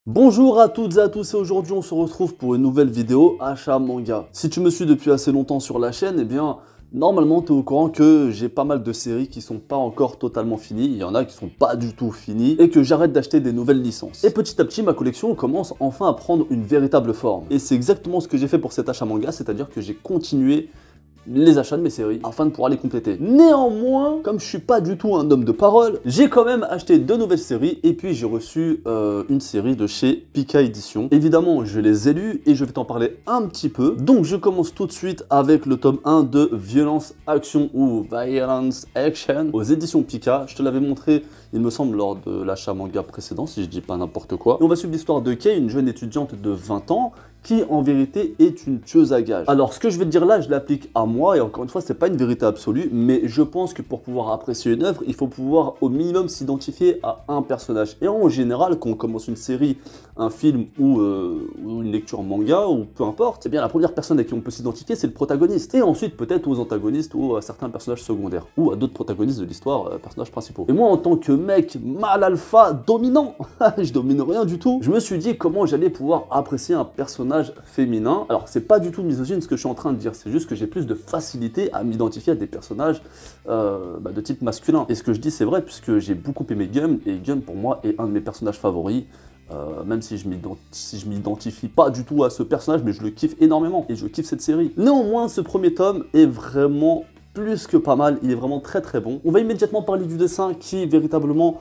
Bonjour à toutes et à tous et aujourd'hui on se retrouve pour une nouvelle vidéo achat manga. Si tu me suis depuis assez longtemps sur la chaîne, eh bien normalement tu es au courant que j'ai pas mal de séries qui sont pas encore totalement finies, il y en a qui sont pas du tout finies et que j'arrête d'acheter des nouvelles licences. Et petit à petit ma collection commence enfin à prendre une véritable forme. Et c'est exactement ce que j'ai fait pour cet achat manga, c'est-à-dire que j'ai continué les achats de mes séries afin de pouvoir les compléter. Néanmoins, comme je suis pas du tout un homme de parole, j'ai quand même acheté deux nouvelles séries et puis j'ai reçu une série de chez Pika Édition. Évidemment, je les ai lues et je vais t'en parler un petit peu. Donc je commence tout de suite avec le tome 1 de Violence Action ou Violence Action aux éditions Pika. Je te l'avais montré, il me semble, lors de l'achat manga précédent, si je dis pas n'importe quoi. Et on va suivre l'histoire de Kei, une jeune étudiante de 20 ans, qui en vérité est une tueuse à gages. Alors ce que je vais te dire là, je l'applique à moi, et encore une fois, c'est pas une vérité absolue, mais je pense que pour pouvoir apprécier une œuvre, il faut pouvoir au minimum s'identifier à un personnage. Et en général, quand on commence une série, un film ou une lecture manga, ou peu importe, c'est bien la première personne à qui on peut s'identifier, c'est le protagoniste. Et ensuite peut-être aux antagonistes ou à certains personnages secondaires, ou à d'autres protagonistes de l'histoire, personnages principaux. Et moi en tant que mec mâle alpha dominant, je domine rien du tout, je me suis dit comment j'allais pouvoir apprécier un personnage féminin. Alors c'est pas du tout misogyne ce que je suis en train de dire, c'est juste que j'ai plus de facilité à m'identifier à des personnages de type masculin. Et ce que je dis c'est vrai puisque j'ai beaucoup aimé Gun, et Gun pour moi est un de mes personnages favoris. Même si je m'identifie pas du tout à ce personnage, mais je le kiffe énormément et je kiffe cette série. Néanmoins, ce premier tome est vraiment plus que pas mal, il est vraiment très très bon. On va immédiatement parler du dessin qui véritablement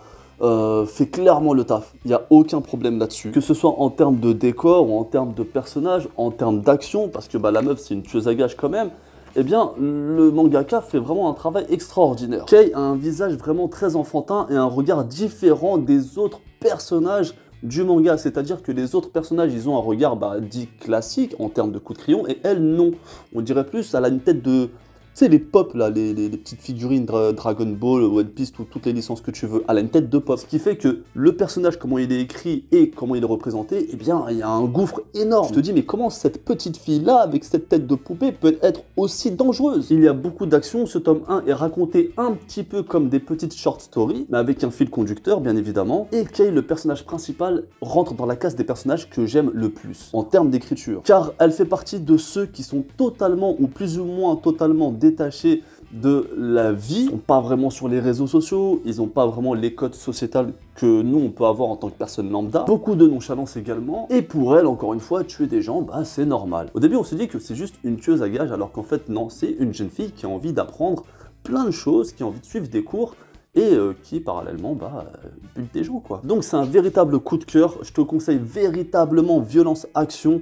fait clairement le taf. Il n'y a aucun problème là-dessus. Que ce soit en termes de décor ou en termes de personnages, en termes d'action, parce que la meuf c'est une tueuse à gages quand même, eh bien, le mangaka fait vraiment un travail extraordinaire. Kei a un visage vraiment très enfantin et un regard différent des autres personnages du manga, c'est-à-dire que les autres personnages, ils ont un regard dit classique en termes de coup de crayon, et elle, non. On dirait plus, elle a une tête de... Tu sais, les pop, là, les petites figurines Dragon Ball, One Piece, toutes les licences que tu veux, elle a une tête de pop. Ce qui fait que le personnage, comment il est écrit et comment il est représenté, eh bien, il y a un gouffre énorme. Je te dis, mais comment cette petite fille-là, avec cette tête de poupée, peut être aussi dangereuse? Il y a beaucoup d'actions, ce tome 1 est raconté un petit peu comme des petites short stories, mais avec un fil conducteur, bien évidemment. Et Kei, le personnage principal, rentre dans la case des personnages que j'aime le plus, en termes d'écriture. Car elle fait partie de ceux qui sont totalement, ou plus ou moins totalement détachés de la vie, ils sont pas vraiment sur les réseaux sociaux, ils n'ont pas vraiment les codes sociétales que nous on peut avoir en tant que personne lambda, beaucoup de nonchalance également, et pour elle, encore une fois, tuer des gens, c'est normal. Au début on se dit que c'est juste une tueuse à gages, alors qu'en fait non, c'est une jeune fille qui a envie d'apprendre plein de choses, qui a envie de suivre des cours, et qui parallèlement bute des gens quoi. Donc c'est un véritable coup de cœur, je te conseille véritablement Violence Action.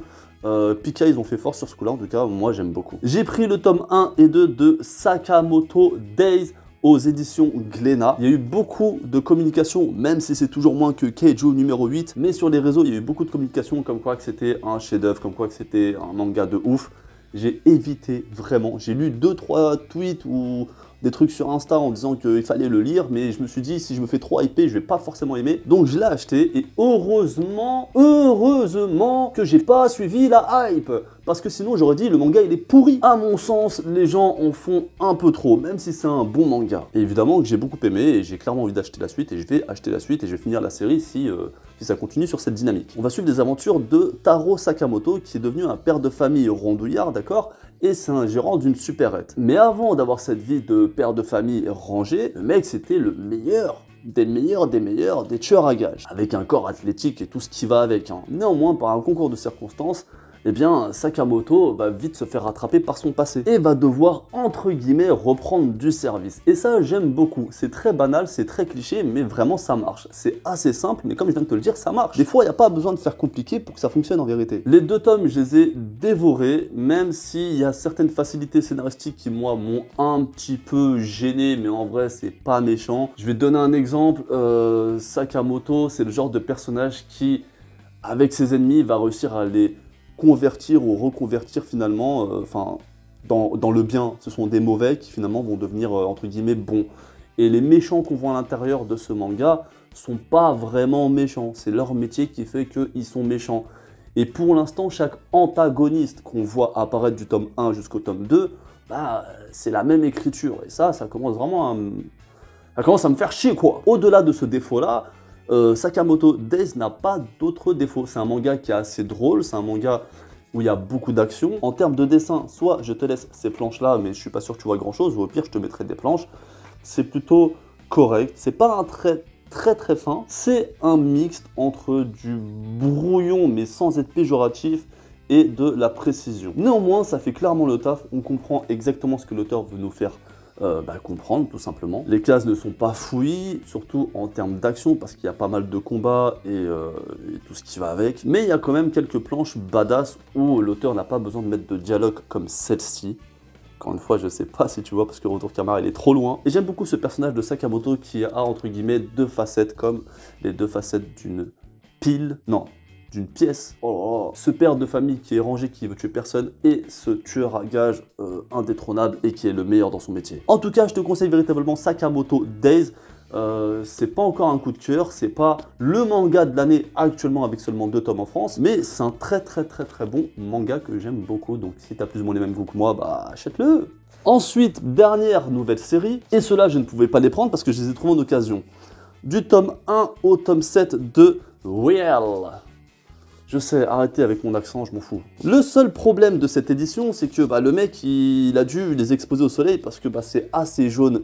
Pika, ils ont fait fort sur ce coup-là, en tout cas, moi j'aime beaucoup. J'ai pris le tome 1 et 2 de Sakamoto Days aux éditions Glénat. Il y a eu beaucoup de communication, même si c'est toujours moins que Keijo numéro 8, mais sur les réseaux, il y a eu beaucoup de communication comme quoi que c'était un chef-d'œuvre, comme quoi que c'était un manga de ouf. J'ai évité vraiment, j'ai lu 2-3 tweets ou des trucs sur Insta en disant qu'il fallait le lire, mais je me suis dit si je me fais trop hyper, je vais pas forcément aimer. Donc je l'ai acheté et heureusement que j'ai pas suivi la hype. Parce que sinon j'aurais dit le manga il est pourri. À mon sens, les gens en font un peu trop, même si c'est un bon manga. Et évidemment que j'ai beaucoup aimé et j'ai clairement envie d'acheter la suite et je vais acheter la suite et je vais finir la série si ça continue sur cette dynamique. On va suivre des aventures de Taro Sakamoto qui est devenu un père de famille rondouillard, d'accord? Et c'est un gérant d'une supérette. Mais avant d'avoir cette vie de père de famille rangé, le mec c'était le meilleur des meilleurs des tueurs à gages, avec un corps athlétique et tout ce qui va avec. Néanmoins, par un concours de circonstances, eh bien, Sakamoto va vite se faire rattraper par son passé et va devoir, entre guillemets, reprendre du service. Et ça, j'aime beaucoup. C'est très banal, c'est très cliché, mais vraiment, ça marche. C'est assez simple, mais comme je viens de te le dire, ça marche. Des fois, il n'y a pas besoin de faire compliqué pour que ça fonctionne en vérité. Les deux tomes, je les ai dévorés, même s'il y a certaines facilités scénaristiques qui, moi, m'ont un petit peu gêné, mais en vrai, c'est pas méchant. Je vais te donner un exemple. Sakamoto, c'est le genre de personnage qui, avec ses ennemis, va réussir à les convertir ou reconvertir finalement, dans le bien. Ce sont des mauvais qui finalement vont devenir entre guillemets bons. Et les méchants qu'on voit à l'intérieur de ce manga sont pas vraiment méchants. C'est leur métier qui fait qu'ils sont méchants. Et pour l'instant, chaque antagoniste qu'on voit apparaître du tome 1 jusqu'au tome 2, c'est la même écriture. Et ça commence vraiment à me faire chier quoi. Au-delà de ce défaut-là, Sakamoto Days n'a pas d'autres défauts. C'est un manga qui est assez drôle, c'est un manga où il y a beaucoup d'action. En termes de dessin, soit je te laisse ces planches-là, mais je suis pas sûr que tu vois grand-chose, ou au pire, je te mettrai des planches. C'est plutôt correct. C'est pas un trait très fin. C'est un mixte entre du brouillon, mais sans être péjoratif, et de la précision. Néanmoins, ça fait clairement le taf. On comprend exactement ce que l'auteur veut nous faire comprendre, tout simplement. Les cases ne sont pas fouillis, surtout en termes d'action, parce qu'il y a pas mal de combats et tout ce qui va avec. Mais il y a quand même quelques planches badass où l'auteur n'a pas besoin de mettre de dialogue comme celle-ci. Encore une fois, je sais pas si tu vois, parce que le retour caméra, il est trop loin. Et j'aime beaucoup ce personnage de Sakamoto qui a, entre guillemets, deux facettes, comme les deux facettes d'une pile. Non, d'une pièce. Oh, ce père de famille qui est rangé, qui veut tuer personne, et ce tueur à gages indétrônable et qui est le meilleur dans son métier. En tout cas, je te conseille véritablement Sakamoto Days. C'est pas encore un coup de cœur, c'est pas le manga de l'année actuellement avec seulement 2 tomes en France, mais c'est un très bon manga que j'aime beaucoup, donc si t'as plus ou moins les mêmes goûts que moi, bah achète-le. Ensuite, dernière nouvelle série, et ceux-là je ne pouvais pas les prendre parce que je les ai trouvés en occasion. Du tome 1 au tome 7 de Real. Je sais, arrêtez avec mon accent, je m'en fous. Le seul problème de cette édition, c'est que le mec, il a dû les exposer au soleil parce que c'est assez jaune,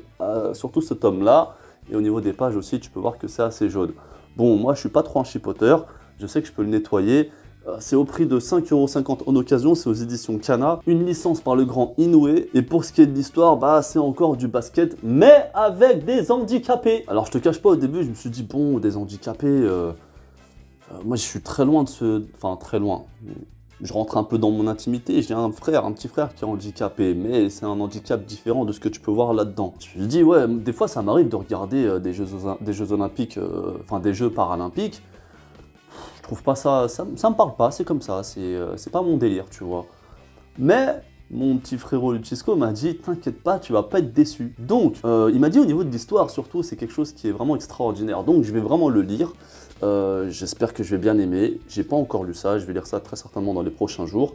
surtout ce tome-là. Et au niveau des pages aussi, tu peux voir que c'est assez jaune. Bon, moi, je suis pas trop un chipoteur. Je sais que je peux le nettoyer. C'est au prix de 5,50 € en occasion. C'est aux éditions Kana. Une licence par le grand Inoue. Et pour ce qui est de l'histoire, c'est encore du basket, mais avec des handicapés. Alors, je te cache pas, au début, je me suis dit, bon, des handicapés... moi, je suis très loin de ce... Enfin, très loin. Je rentre un peu dans mon intimité, j'ai un petit frère qui est handicapé, mais c'est un handicap différent de ce que tu peux voir là-dedans. Je me dis, ouais, des fois ça m'arrive de regarder des Jeux Olympiques, enfin des Jeux Paralympiques. Je trouve pas ça, ça me parle pas, c'est comme ça, c'est pas mon délire, tu vois. Mais mon petit frérot Luchisco m'a dit, t'inquiète pas, tu vas pas être déçu. Donc, il m'a dit au niveau de l'histoire, surtout, c'est quelque chose qui est vraiment extraordinaire. Donc, je vais vraiment le lire. J'espère que je vais bien aimer. J'ai pas encore lu ça, je vais lire ça très certainement dans les prochains jours.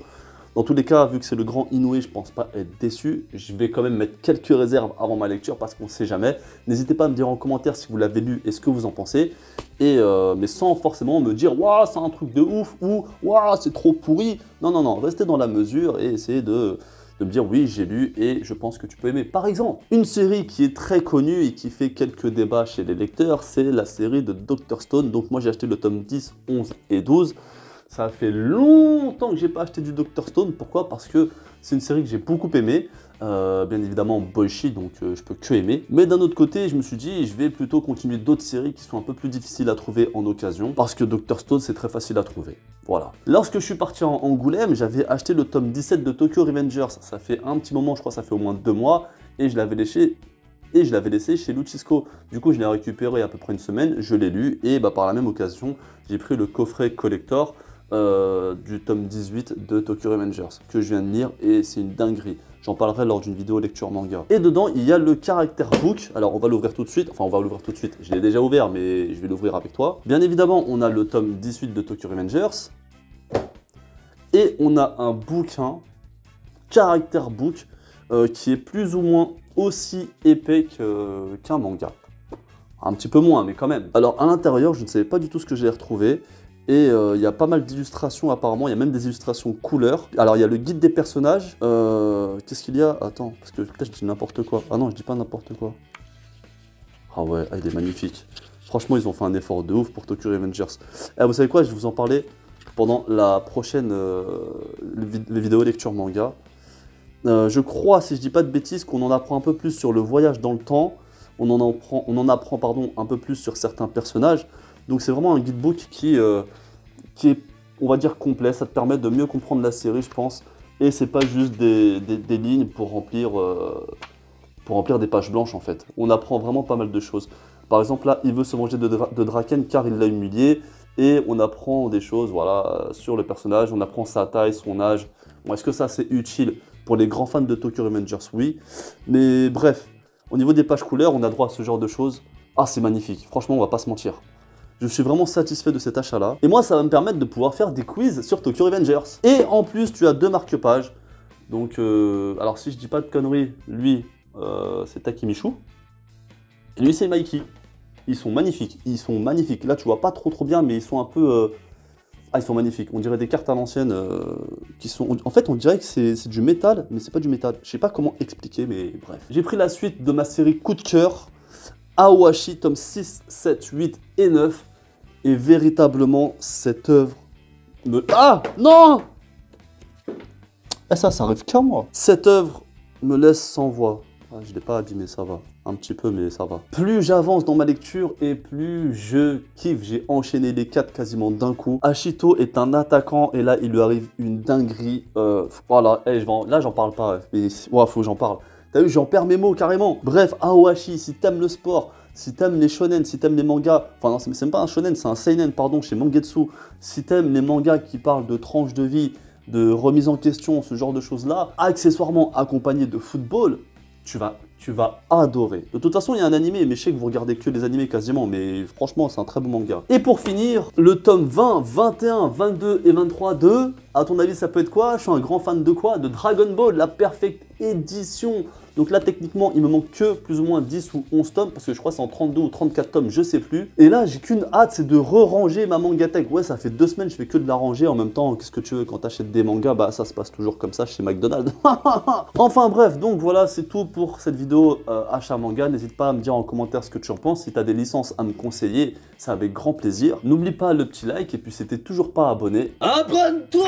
Dans tous les cas, vu que c'est le grand Inoue, je pense pas être déçu. Je vais quand même mettre quelques réserves avant ma lecture parce qu'on sait jamais. N'hésitez pas à me dire en commentaire si vous l'avez lu et ce que vous en pensez. Et mais sans forcément me dire « Waouh, c'est un truc de ouf » ou « Waouh, c'est trop pourri ». Non, restez dans la mesure et essayez de me dire « Oui, j'ai lu et je pense que tu peux aimer ». Par exemple, une série qui est très connue et qui fait quelques débats chez les lecteurs, c'est la série de Dr Stone. Donc moi, j'ai acheté le tome 10, 11 et 12. Ça fait longtemps que j'ai pas acheté du Dr Stone. Pourquoi? Parce que c'est une série que j'ai beaucoup aimée. Bien évidemment Boichi, donc je peux que aimer. Mais d'un autre côté, je me suis dit, je vais plutôt continuer d'autres séries qui sont un peu plus difficiles à trouver en occasion. Parce que Dr Stone, c'est très facile à trouver. Voilà. Lorsque je suis parti en Angoulême, j'avais acheté le tome 17 de Tokyo Revengers. Ça fait un petit moment, je crois, ça fait au moins 2 mois. Et je l'avais laissé chez Luchisco. Du coup, je l'ai récupéré à peu près une semaine, je l'ai lu. Et par la même occasion, j'ai pris le coffret collector du tome 18 de Tokyo Revengers que je viens de lire et c'est une dinguerie. J'en parlerai lors d'une vidéo lecture manga. Et dedans, il y a le character book. Alors, on va l'ouvrir tout de suite. Enfin, on va l'ouvrir tout de suite. Je l'ai déjà ouvert, mais je vais l'ouvrir avec toi. Bien évidemment, on a le tome 18 de Tokyo Revengers. Et on a un bouquin, character book, qui est plus ou moins aussi épais qu'un manga. Un petit peu moins, mais quand même. Alors, à l'intérieur, je ne savais pas du tout ce que j'allais retrouver. Et il y a pas mal d'illustrations apparemment, il y a même des illustrations couleurs. Alors il y a le guide des personnages. Qu'est-ce qu'il y a? Attends, parce que peut-être je dis n'importe quoi. Ah non, je dis pas n'importe quoi. Ah ouais, il est magnifique. Franchement, ils ont fait un effort de ouf pour Tokyo Revengers. Et vous savez quoi, je vais vous en parler pendant la prochaine les vidéos lecture manga. Je crois, si je dis pas de bêtises, qu'on en apprend un peu plus sur le voyage dans le temps. On en apprend pardon, un peu plus sur certains personnages. Donc c'est vraiment un guidebook qui est, on va dire, complet. Ça te permet de mieux comprendre la série, je pense. Et c'est pas juste des lignes pour remplir des pages blanches, en fait. On apprend vraiment pas mal de choses. Par exemple, là, il veut se venger de Draken car il l'a humilié. Et on apprend des choses, voilà, sur le personnage. On apprend sa taille, son âge. Bon, est-ce que ça, c'est utile pour les grands fans de Tokyo Revengers? Oui. Mais bref, au niveau des pages couleurs, on a droit à ce genre de choses. Ah, c'est magnifique. Franchement, on va pas se mentir. Je suis vraiment satisfait de cet achat-là. Et moi, ça va me permettre de pouvoir faire des quiz sur Tokyo Revengers. Et en plus, tu as 2 marque-pages. Donc, alors si je dis pas de conneries, lui, c'est Takemishu. Et lui, c'est Mikey. Ils sont magnifiques. Ils sont magnifiques. Là, tu vois pas trop bien, mais ils sont un peu... Ah, ils sont magnifiques. On dirait des cartes à l'ancienne qui sont... En fait, on dirait que c'est du métal, mais c'est pas du métal. Je sais pas comment expliquer, mais bref. J'ai pris la suite de ma série coup de cœur, Aohashi, tome 6, 7, 8 et 9. Et véritablement, cette œuvre me... Ah non. Eh, ça arrive qu'à moi. Cette œuvre me laisse sans voix. Ah, je l'ai pas dit, mais ça va. Un petit peu, mais ça va. Plus j'avance dans ma lecture et plus je kiffe. J'ai enchaîné les 4 quasiment d'un coup. Ashito est un attaquant et là, il lui arrive une dinguerie. Voilà, là, j'en parle pas. Mais ouais, faut que j'en parle. T'as vu, j'en perds mes mots carrément. Bref, Aohashi, si t'aimes le sport, si t'aimes les shonen, si t'aimes les mangas, enfin non, c'est même pas un shonen, c'est un seinen, pardon, chez Mangetsu. Si t'aimes les mangas qui parlent de tranches de vie, de remise en question, ce genre de choses-là, accessoirement accompagné de football, tu vas adorer. De toute façon, il y a un animé, mais je sais que vous regardez que les animés quasiment, mais franchement, c'est un très bon manga. Et pour finir, le tome 20, 21, 22 et 23 de... À ton avis, ça peut être quoi? Je suis un grand fan de quoi? De Dragon Ball, la Perfect Edition. Donc là, techniquement, il me manque que plus ou moins 10 ou 11 tomes, parce que je crois que c'est en 32 ou 34 tomes, je sais plus. Et là, j'ai qu'une hâte, c'est de re-ranger ma mangatech. Ouais, ça fait 2 semaines, je fais que de la ranger. En même temps, qu'est-ce que tu veux, quand t'achètes des mangas, bah ça se passe toujours comme ça chez McDonald's. Enfin bref, donc voilà, c'est tout pour cette vidéo achat manga. N'hésite pas à me dire en commentaire ce que tu en penses. Si t'as des licences à me conseiller, c'est avec grand plaisir. N'oublie pas le petit like, et puis si t'es toujours pas abonné, abonne-toi!